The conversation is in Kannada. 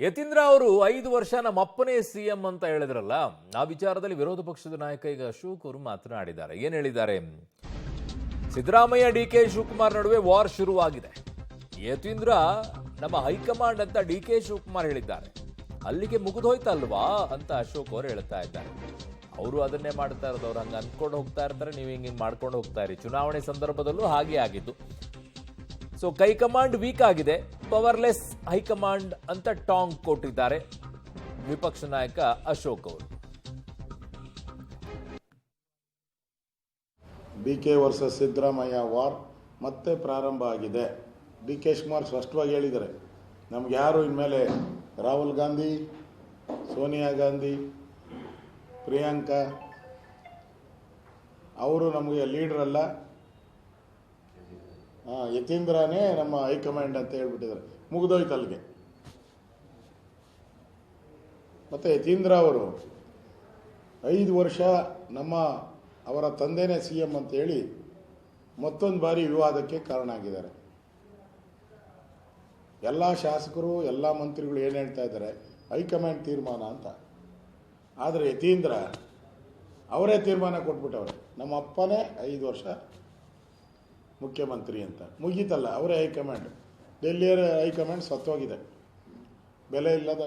ಯತೀಂದ್ರ ಅವರು 5 ವರ್ಷ ನಮ್ಮ ಅಪ್ಪನೇ ಸಿಎಂ ಅಂತ ಹೇಳಿದ್ರಲ್ಲ, ಆ ವಿಚಾರದಲ್ಲಿ ವಿರೋಧ ಪಕ್ಷದ ನಾಯಕ ಈಗ ಅಶೋಕ್ ಅವರು ಮಾತನಾಡಿದ್ದಾರೆ. ಏನ್ ಹೇಳಿದ್ದಾರೆ? ಸಿದ್ದರಾಮಯ್ಯ ಡಿಕೆ ಶಿವಕುಮಾರ್ ನಡುವೆ ವಾರ್ ಶುರುವಾಗಿದೆ. ಯತೀಂದ್ರ ನಮ್ಮ ಹೈಕಮಾಂಡ್ ಅಂತ ಡಿಕೆ ಶಿವಕುಮಾರ್ ಹೇಳಿದ್ದಾರೆ. ಅಲ್ಲಿಗೆ ಮುಗಿದೋಯ್ತಲ್ವಾ ಅಂತ ಅಶೋಕ್ ಅವರು ಹೇಳ್ತಾ ಇದ್ದಾರೆ. ಅವರು ಅದನ್ನೇ ಮಾಡ್ತಾ ಇರೋದು. ಅವ್ರು ಹಂಗೆ ಅಂದ್ಕೊಂಡು ಹೋಗ್ತಾ ಇರ್ತಾರೆ, ನೀವು ಹಿಂಗೆ ಮಾಡ್ಕೊಂಡು ಹೋಗ್ತಾ ಇರಿ. ಚುನಾವಣೆ ಸಂದರ್ಭದಲ್ಲೂ ಹಾಗೆ ಆಗಿದ್ದು. ಸೊ ಹೈಕಮಾಂಡ್ ವೀಕ್ ಆಗಿದೆ, ಪವರ್ಲೆಸ್ ಹೈಕಮಾಂಡ್ ಅಂತ ಟಾಂಗ್ ಕೊಟ್ಟಿದ್ದಾರೆ ವಿಪಕ್ಷ ನಾಯಕ ಅಶೋಕ್ ಅವರು. ಡಿಕೆ ವರ್ಸಸ್ ಸಿದ್ದರಾಮಯ್ಯ ವಾರ್ ಮತ್ತೆ ಪ್ರಾರಂಭ ಆಗಿದೆ. ಡಿಕೆ ಶಿವಕುಮಾರ್ ಸ್ಪಷ್ಟವಾಗಿ ಹೇಳಿದ್ದಾರೆ, ನಮ್ಗೆ ಯಾರು ಇನ್ಮೇಲೆ ರಾಹುಲ್ ಗಾಂಧಿ, ಸೋನಿಯಾ ಗಾಂಧಿ, ಪ್ರಿಯಾಂಕಾ ಅವರು ನಮಗೆ ಲೀಡರ್ ಅಲ್ಲ, ಯತೀಂದ್ರನೇ ನಮ್ಮ ಹೈಕಮಾಂಡ್ ಅಂತ ಹೇಳ್ಬಿಟ್ಟಿದ್ದಾರೆ. ಮುಗಿದೋಯ್ತು ಅಲ್ಲಿಗೆ. ಮತ್ತು ಯತೀಂದ್ರ ಅವರು 5 ವರ್ಷ ಅವರ ತಂದೆನೇ ಸಿ ಎಂ ಅಂತೇಳಿ ಮತ್ತೊಂದು ಬಾರಿ ವಿವಾದಕ್ಕೆ ಕಾರಣ ಆಗಿದ್ದಾರೆ. ಎಲ್ಲ ಶಾಸಕರು, ಎಲ್ಲ ಮಂತ್ರಿಗಳು ಏನು ಹೇಳ್ತಾ ಇದ್ದಾರೆ, ಹೈಕಮಾಂಡ್ ತೀರ್ಮಾನ ಅಂತ. ಆದರೆ ಯತೀಂದ್ರ ಅವರೇ ತೀರ್ಮಾನ ಕೊಟ್ಬಿಟ್ಟವ್ರೆ, ನಮ್ಮ ಅಪ್ಪನೇ 5 ವರ್ಷ ಮುಖ್ಯಮಂತ್ರಿ ಅಂತ. ಮುಗೀತಲ್ಲ, ಅವರೇ ಹೈಕಮಾಂಡ್. ಡೆಲ್ಲಿಯ ಹೈಕಮಾಂಡ್ ಸತ್ತೋಗಿದೆ, ಬೆಲೆ ಇಲ್ಲದ